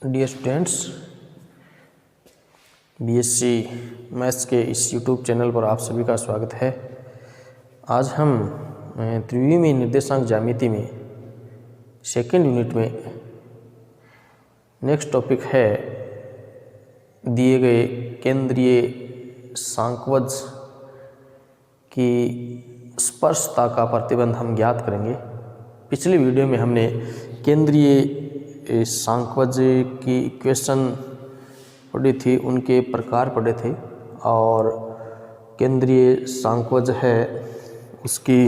Dear students, BSc maths के इस YouTube channel पर आप सभी का स्वागत है। आज हम त्रिविमीय निर्देशांक ज्यामिति में सेकेंड यूनिट में नेक्स्ट टॉपिक है दिए गए केंद्रीय सांकवज की स्पर्शता का प्रतिबंध हम ज्ञात करेंगे। पिछली वीडियो में हमने केंद्रीय सांकवज की इक्वेशन पढ़ी थी, उनके प्रकार पढ़े थे और केंद्रीय सांकवज है उसकी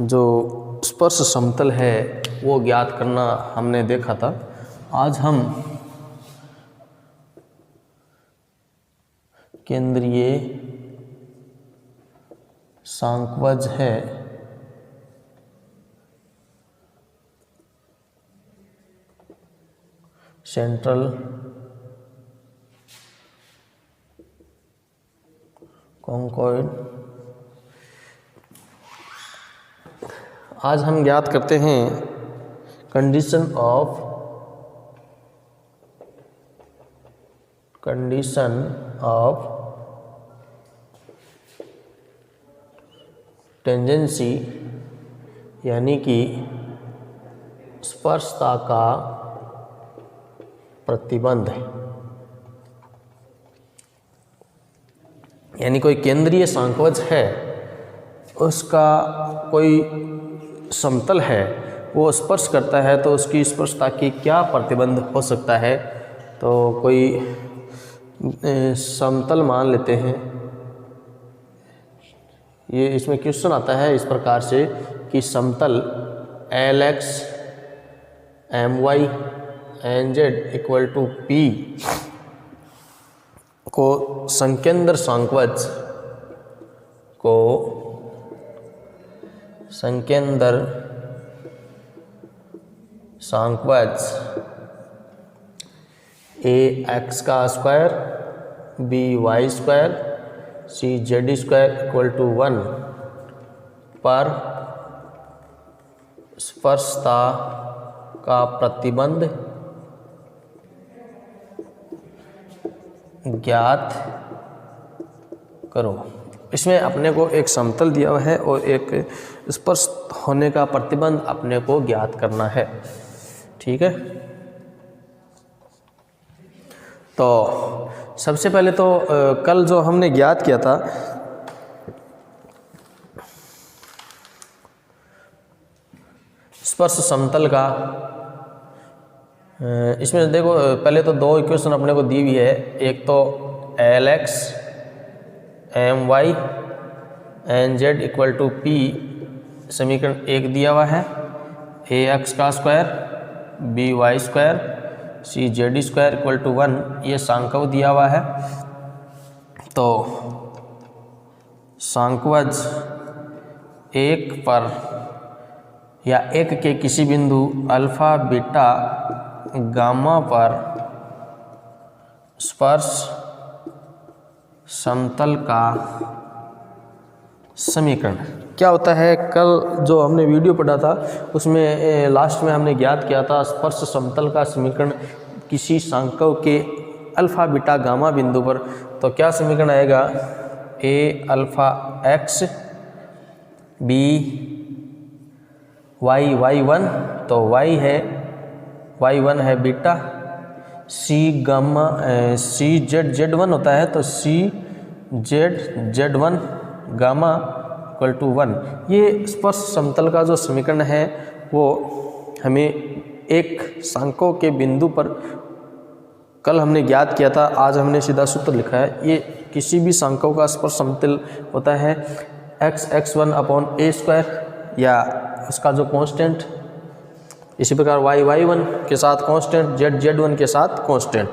जो स्पर्श समतल है वो ज्ञात करना हमने देखा था। आज हम केंद्रीय सांकवज है सेंट्रल कॉन्कॉइड, आज हम ज्ञात करते हैं कंडीशन ऑफ टेंजेंसी यानी कि स्पर्शता का प्रतिबंध है। यानी कोई केंद्रीय सांकवज है, उसका कोई समतल है, वो स्पर्श करता है तो उसकी स्पर्शता की क्या प्रतिबंध हो सकता है। तो कोई समतल मान लेते हैं, ये इसमें क्वेश्चन आता है इस प्रकार से कि समतल LX MY NZ equal to P को संकेंद्र सांकवज AX का square BY square CZ square equal to 1 पर स्पर्शता का प्रतिबंध ज्ञात करो। इसमें अपने को एक समतल दिया हुआ है और एक स्पर्श होने का प्रतिबंध अपने को ज्ञात करना है। ठीक है, तो सबसे पहले तो कल जो हमने ज्ञात किया था स्पर्श समतल का, इसमें देखो पहले तो दो इक्वेशन अपने को दी हुई है। एक तो LX MY NZ equal to P समीकरण एक दिया हुआ है, AX का square BY square CZ square equal to 1 ये सांकवज दिया हुआ है। तो सांकवज एक पर या एक के किसी बिंदु अल्फा बीटा गामा पर स्पर्श समतल का समीकरण क्या होता है। कल जो हमने वीडियो पढ़ा था उसमें लास्ट में हमने ज्ञात किया था स्पर्श समतल का समीकरण किसी सांकव के अल्फा बीटा गामा बिंदु पर। तो क्या समीकरण आएगा, A alpha x B y1, तो y1 है बीटा, C गामा CZ1 होता है, तो CZ1 गामा इक्वल टू 1। ये स्पर्श समतल का जो समीकरण है वो हमें एक सांकों के बिंदु पर कल हमने ज्ञात किया था, आज हमने सीधा सूत्र लिखा है। ये किसी भी सांकों का स्पर्श समतल होता है x1 अपॉन a स्क्वायर या उसका जो कांस्टेंट, इसी प्रकार y1 के साथ कांस्टेंट, z1 के साथ कांस्टेंट।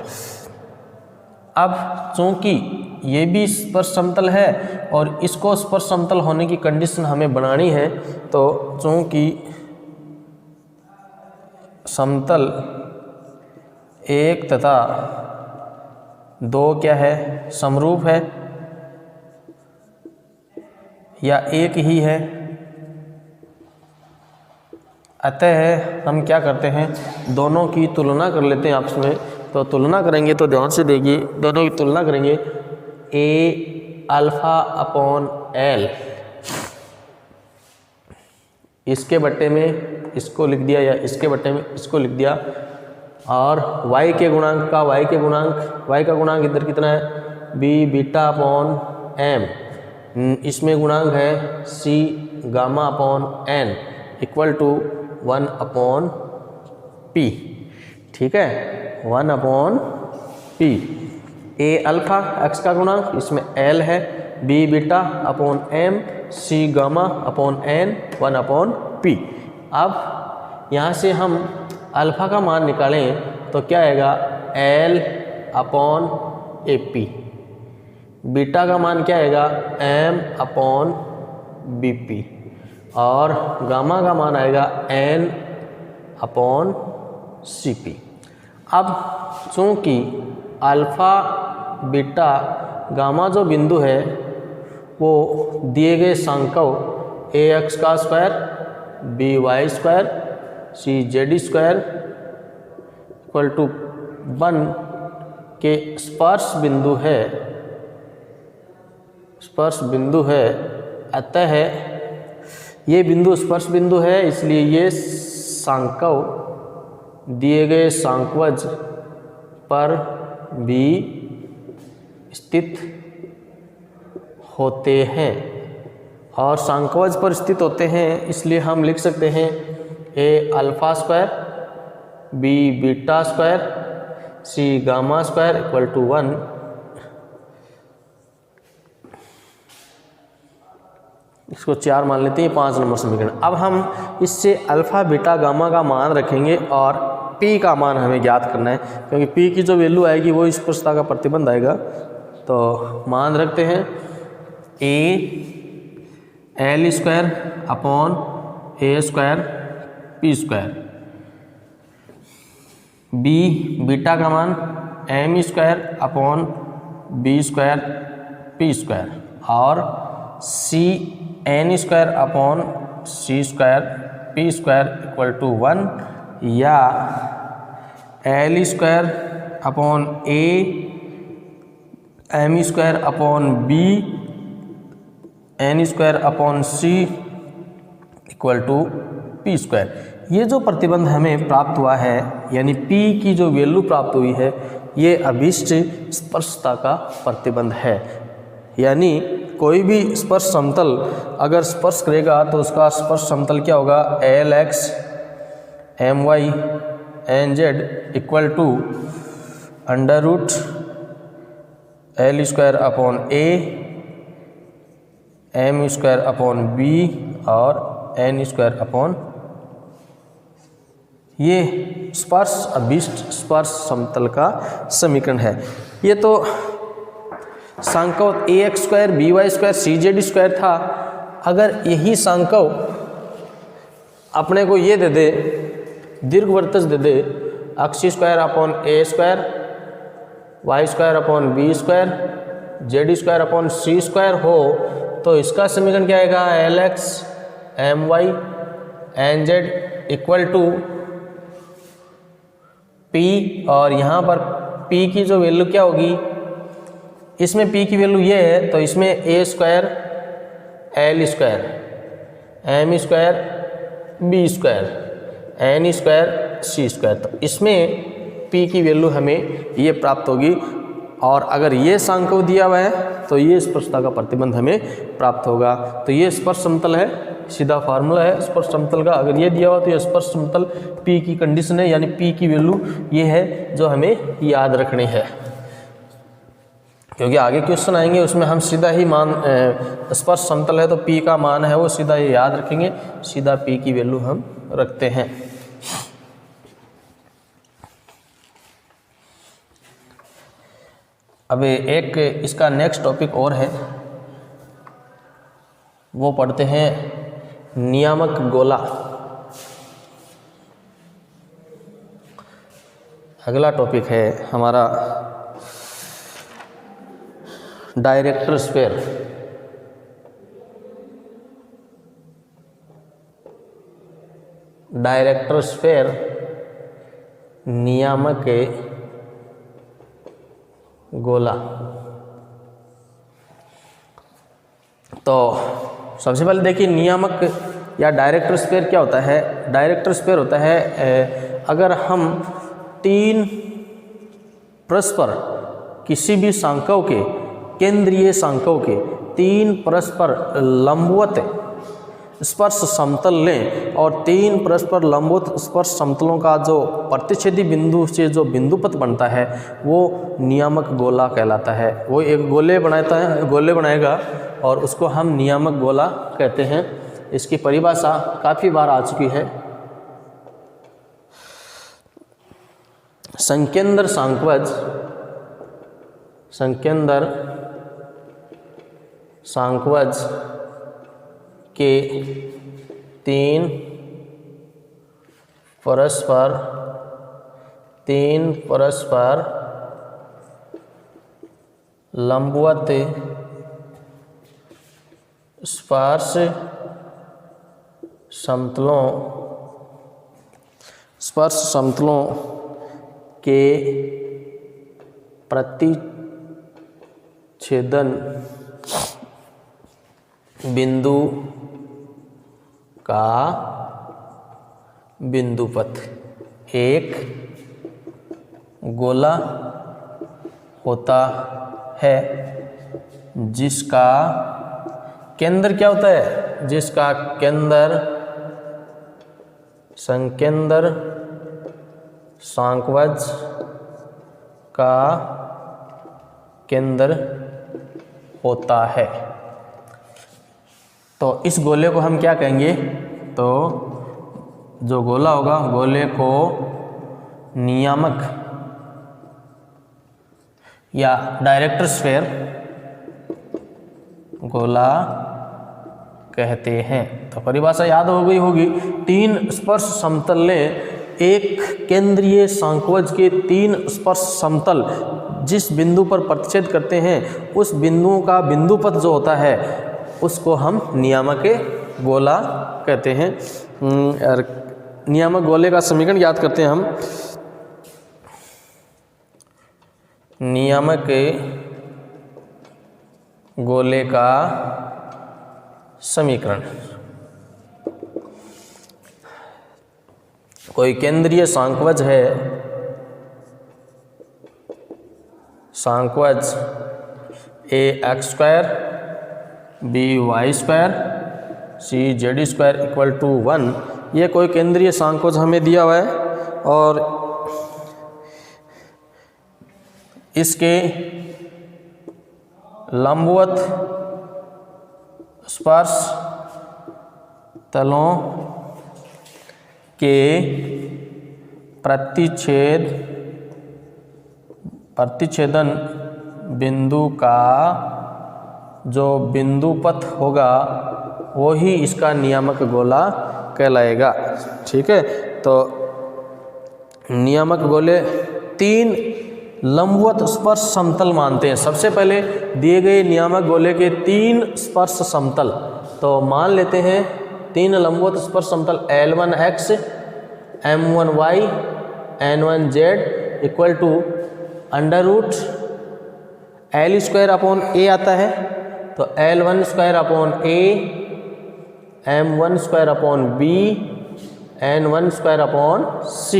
अब चूंकि ये भी स्पर्श समतल है और इसको स्पर्श समतल होने की कंडीशन हमें बनानी है, तो चूंकि समतल एक तथा दो क्या है, समरूप है या एक ही है, अतः हम क्या करते हैं, दोनों की तुलना कर लेते हैं आपस में। तो तुलना करेंगे तो ध्यान से देखिए, दोनों की तुलना करेंगे। ए अल्फ़ा अपॉन एल, इसके बट्टे में इसको लिख दिया या इसके बट्टे में इसको लिख दिया, और y के गुणांक का y का गुणांक इधर कितना है, b बीटा अपॉन m, इसमें गुणांक है c gamma upon n equal to 1 upon p। ठीक है, 1 upon p। a alpha x का गुणांक, इसमें l है, b beta upon m, c gamma upon n, 1 upon p। अब यहाँ से हम अल्फ़ा का मान निकालें तो क्या आएगा, l upon A P. Beta का मान क्या आएगा, m अपॉन बी पी। और गामा का मान आएगा n अपॉन सी पी। अब चूँकि अल्फ़ा बीटा गामा जो बिंदु है वो दिए गए सांकों ए एक्स का square, B Y square, C Z square equal to 1 के स्पर्श बिंदु है। अतः ये बिंदु स्पर्श बिंदु है, इसलिए ये सांकों दिए गए सांकवज पर भी स्थित होते हैं। और सांकवज पर स्थित होते हैं इसलिए हम लिख सकते हैं A alpha square, B beta square, C gamma square equal to 1। इसको 4 मान लेते हैं, 5 नंबर समीकरण। अब हम इससे अल्फ़ा बीटा गामा का मान रखेंगे और P का मान हमें ज्ञात करना है, क्योंकि P की जो वैल्यू आएगी वो इस स्पर्शता का प्रतिबंध आएगा। तो मान रखते हैं A L square upon A square P square, B beta का मान M square upon B square P square, और C N square upon C square P square equal to 1, या L square upon A M square upon B N square upon C equal to P square. ये जो प्रतिबंध हमें प्राप्त हुआ है, यानी P की जो वैल्यू प्राप्त हुई है, ये अभीष्ट स्पर्शता का प्रतिबंध है। यानी कोई भी स्पर्श समतल अगर स्पर्श करेगा तो उसका स्पर्श समतल क्या होगा, l x M Y N Z equal to under root l square upon A M square upon b और एन स्क्वायर अपॉन, ये स्पर्श अभीष्ट स्पर्श समतल का समीकरण है। ये तो सांकों ए X square B Y square सी जेड स्क्वायर था। अगर यही सांकों अपने को ये दे दे, दीर्घवृत्तज दे दे, X square upon A square, Y square upon B square, Z square upon C square हो, तो इसका समीकरण क्या आएगा, L x M Y N Z equal to P. और यहाँ पर P की जो वैल्यू क्या होगी, इसमें P की वैल्यू ये है, तो इसमें A square L square M square B square N square C square, तो इसमें P की वैल्यू हमें ये प्राप्त होगी। और अगर ये सांको दिया हुआ है तो ये स्पर्शता का प्रतिबंध हमें प्राप्त होगा। तो ये स्पर्श समतल है, सीधा फार्मूला है स्पर्श समतल का। अगर ये दिया हुआ तो ये स्पर्श समतल P की कंडीशन है, यानी P की वैल्यू ये है जो हमें याद रखनी है, क्योंकि आगे क्वेश्चन आएंगे उसमें हम सीधा ही मान, स्पर्श समतल है तो P का मान है वो सीधा ये याद रखेंगे, सीधा P की वैल्यू हम रखते हैं। अब एक इसका नेक्स्ट टॉपिक और है, वो पढ़ते हैं नियामक गोला। अगला टॉपिक है हमारा डायरेक्टर स्फीयर। डायरेक्टर स्फीयर नियामक गोला। तो सबसे पहले देखिए नियामक या डायरेक्टर स्फीयर क्या होता है। डायरेक्टर स्फीयर होता है अगर हम तीन परस्पर किसी भी सांकों के केंद्रीय सांकों के तीन परस्पर लंबवत स्पर्श समतल लें और तीन परस्पर लंबवत स्पर्श समतलों का जो प्रतिच्छेदी बिंदु से जो बिंदुपथ बनता है वो नियामक गोला कहलाता है। वो एक गोले बनाएगा और उसको हम नियामक गोला कहते हैं। इसकी परिभाषा काफ़ी बार आ चुकी है। संकेंद्र सांकवज के तीन परस्पर लंबवत स्पर्श समतलों के प्रतिच्छेदन बिंदु का बिंदुपथ एक गोला होता है जिसका केंद्र क्या होता है, जिसका केंद्र संकेंद्र सांकवज का केंद्र होता है। तो इस गोले को हम क्या कहेंगे, तो जो गोला होगा गोले को नियामक या डायरेक्टर स्फीयर गोला कहते हैं। तो परिभाषा याद हो गई होगी। तीन स्पर्श समतल लें, एक केंद्रीय सांकवज के तीन स्पर्श समतल जिस बिंदु पर प्रतिच्छेद करते हैं उस बिंदुओं का बिंदुपथ जो होता है उसको हम नियामक गोला कहते हैं। नियामक गोले का समीकरण याद करते हैं हम। नियामक गोले का समीकरण, कोई केंद्रीय सांकवज है, सांकवज ax² by² cz² equal to 1। ये कोई केंद्रीय सांकवज हमें दिया हुआ है और इसके लंबवत स्पर्श तलों के प्रतिच्छेदन बिंदु का जो बिंदुपथ होगा वही इसका नियामक गोला कहलाएगा। ठीक है, तो नियामक गोले तीन लंबवत स्पर्श समतल मानते हैं। सबसे पहले दिए गए नियामक गोले के तीन स्पर्श समतल, तो मान लेते हैं तीन लंबवत स्पर्श समतल L1x M1y N1z equal to √L² A आता है, तो L1² A M1² B N1² C,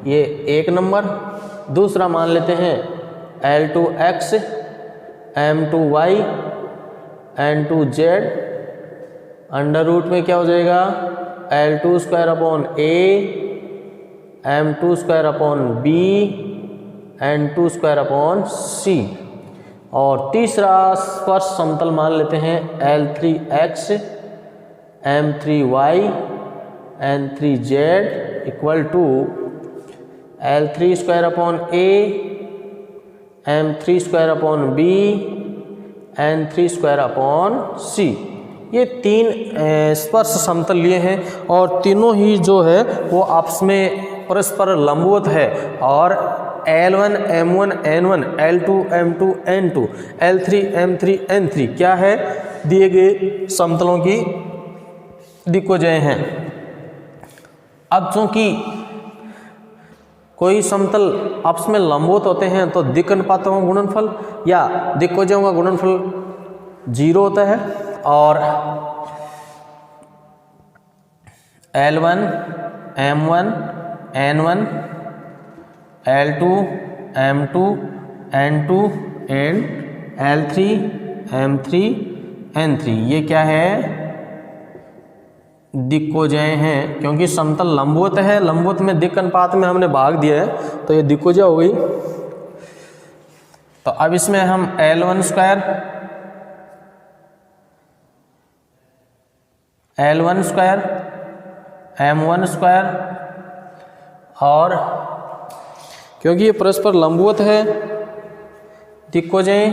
ये एक नंबर। दूसरा मान लेते हैं L2x M2y N2z, under root में क्या हो जाएगा L2² A M2² B N2² C। और तीसरा स्पर्श समतल मान लेते हैं L3x M3y N3z equal to L3² A M3² B N3² C। ये तीन स्पर्श समतल लिए हैं और तीनों ही जो है वो आपस में परस्पर लंबवत है और L1 M1 N1 L2 M2 N2 L3 M3 N3 क्या है, दिए गए समतलों की दिक्वजय हैं। अब चूंकि कोई समतल आपस में लंबवत होते हैं तो दिक् अनुपातों का गुणनफल या दिक्कोजों का गुणनफल 0 होता है, और L1, M1, N1, L2, M2, N2 and L3, M3, N3 ये क्या है, दिक्कोजय हैं, क्योंकि समतल लंबवत है, लंबवत में दिक् अनुपात में हमने भाग दिया है तो ये दिक्कोजय हो गई। तो अब इसमें हम L1 square, L1 square, M1 square, और क्योंकि ये परस्पर लंबवत है दिक्कोजय,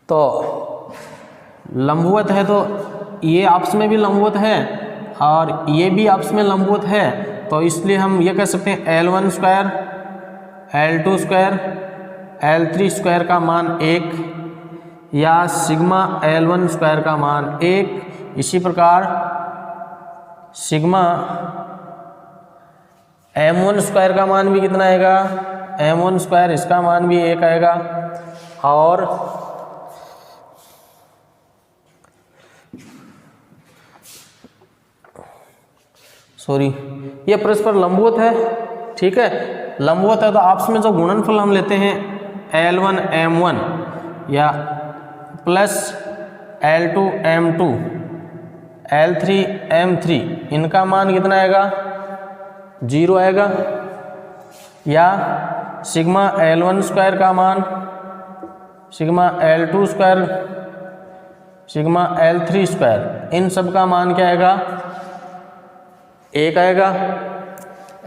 तो लंबवत है तो ये आपस में भी लंबवत है और ये भी आपस में लंबवत है, तो इसलिए हम ये कह सकते हैं L1 square, L2 square, L3 square का मान 1 या सिग्मा L1 स्क्वायर का मान 1। इसी प्रकार सिग्मा M1 स्क्वायर का मान भी कितना आएगा, M1 स्क्वायर इसका मान भी 1 आएगा। और सॉरी ये परस्पर लंबवत है, ठीक है, लंबवत है तो आपस में जो गुणनफल हम लेते हैं L1 M1 या plus L2 M2 L3 M3 इनका मान कितना आएगा, 0 आएगा, या सिग्मा L1 स्क्वायर का मान, sigma L2 square, sigma L3 square, इन सब का मान क्या आएगा, 1 आएगा।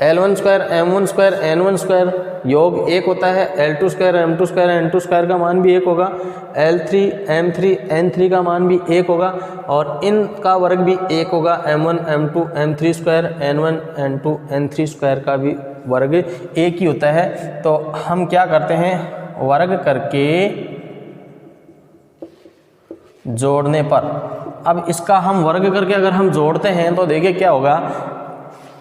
L1 square M1 square N1 square योग 1 होता है, L2 square M2 square N2 square का मान भी 1 होगा, L3 M3 N3 का मान भी 1 होगा, और इनका वर्ग भी 1 होगा, M1 M2 M3 square N1 N2 N3 square का भी वर्ग 1 ही होता है। तो हम क्या करते हैं, वर्ग करके जोड़ने पर, अब इसका हम वर्ग करके अगर हम जोड़ते हैं तो देखिए क्या होगा,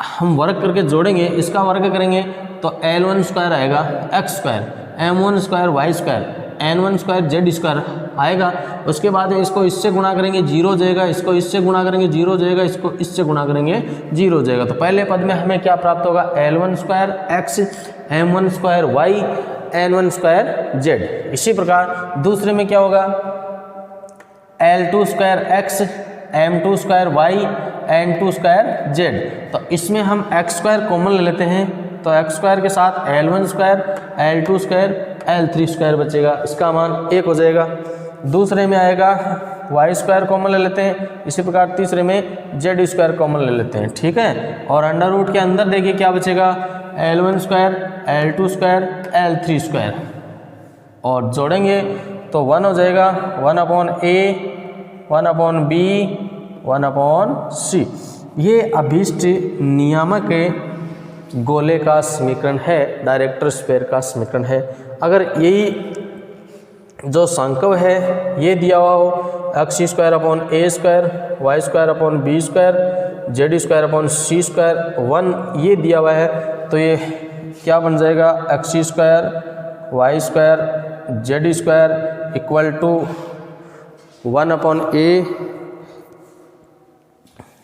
हम वर्ग करके जोड़ेंगे, इसका वर्ग करेंगे तो L1 स्क्वायर आएगा x square, M1 square y square, N1 square z square आएगा। उसके बाद इसको इससे गुणा करेंगे 0 हो जाएगा, इसको इससे गुणा करेंगे 0 हो जाएगा, इसको इससे गुणा करेंगे 0 हो जाएगा। तो पहले पद में हमें क्या प्राप्त होगा, L1 square x, M1 square y, N1 square z। इसी प्रकार दूसरे में क्या होगा, L2 square x, M2 square y, N2 square z। तो इसमें हम x स्क्वायर कॉमन ले लेते हैं, तो x स्क्वायर के साथ L1 square, L2 square, L3 square बचेगा, इसका मान 1 हो जाएगा। दूसरे में आएगा y स्क्वायर कॉमन ले लेते हैं, इसी प्रकार तीसरे में z स्क्वायर कॉमन ले लेते हैं, ठीक है। और अंडर रूट के अंदर देखिए क्या बचेगा, L1 square, L2 square, L3 square, और जोड़ेंगे तो 1 हो जाएगा, 1/a, 1/b, 1/c। ये अभीष्ट नियामक गोले का समीकरण है, डायरेक्टर स्क्वायर का समीकरण है। अगर यही जो संकव है ये दिया हुआ हो, x square upon a square, y square upon b square, z square upon c square 1 ये दिया हुआ है, तो ये क्या बन जाएगा, x square, y square, z square equal to 1/a,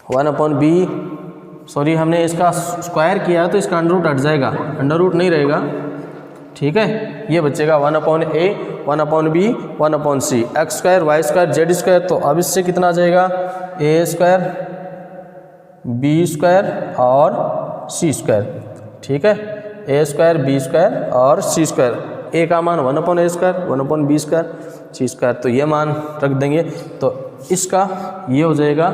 1/b, sorry हमने इसका स्क्वायर किया तो इसका अंडर रूट हट जाएगा, अंडर रूट नहीं रहेगा, ठीक है। ये बचेगा 1/a, 1/b, 1/c, x square, y square, z square. तो अब इससे कितना आ जाएगा, a स्क्वायर, b स्क्वायर और c स्क्वायर, ठीक है, a स्क्वायर, b स्क्वायर और c स्क्वायर। a का मान 1/a square, 1/b square, c square, तो ये मान रख देंगे, तो इसका ये हो जाएगा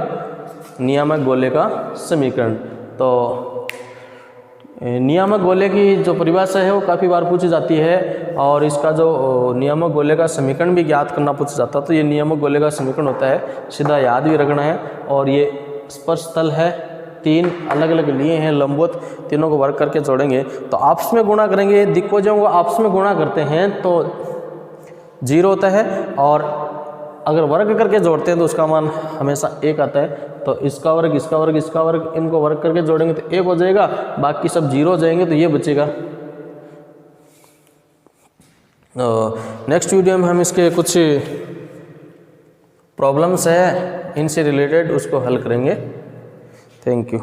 नियामक गोले का समीकरण। तो नियामक गोले की जो परिभाषा है वो काफ़ी बार पूछी जाती है, और इसका जो नियामक गोले का समीकरण भी ज्ञात करना पूछा जाता है। तो ये नियामक गोले का समीकरण होता है, सीधा याद भी रखना है। और ये स्पर्श तल है, 3 अलग अलग लिए हैं लंबवत, तीनों को वर्ग करके जोड़ेंगे तो आपस में गुणा करेंगे, दिक्कोजों को आपस में गुणा करते हैं तो 0 होता है, और अगर वर्ग करके जोड़ते हैं तो उसका मान हमेशा 1 आता है। तो इसका वर्ग, इसका वर्ग, इसका वर्ग, इनको वर्ग करके जोड़ेंगे तो 1 हो जाएगा, बाकी सब 0 हो जाएंगे, तो ये बचेगा। नेक्स्ट वीडियो में हम इसके कुछ प्रॉब्लम्स है इनसे रिलेटेड, उसको हल करेंगे। Thank you.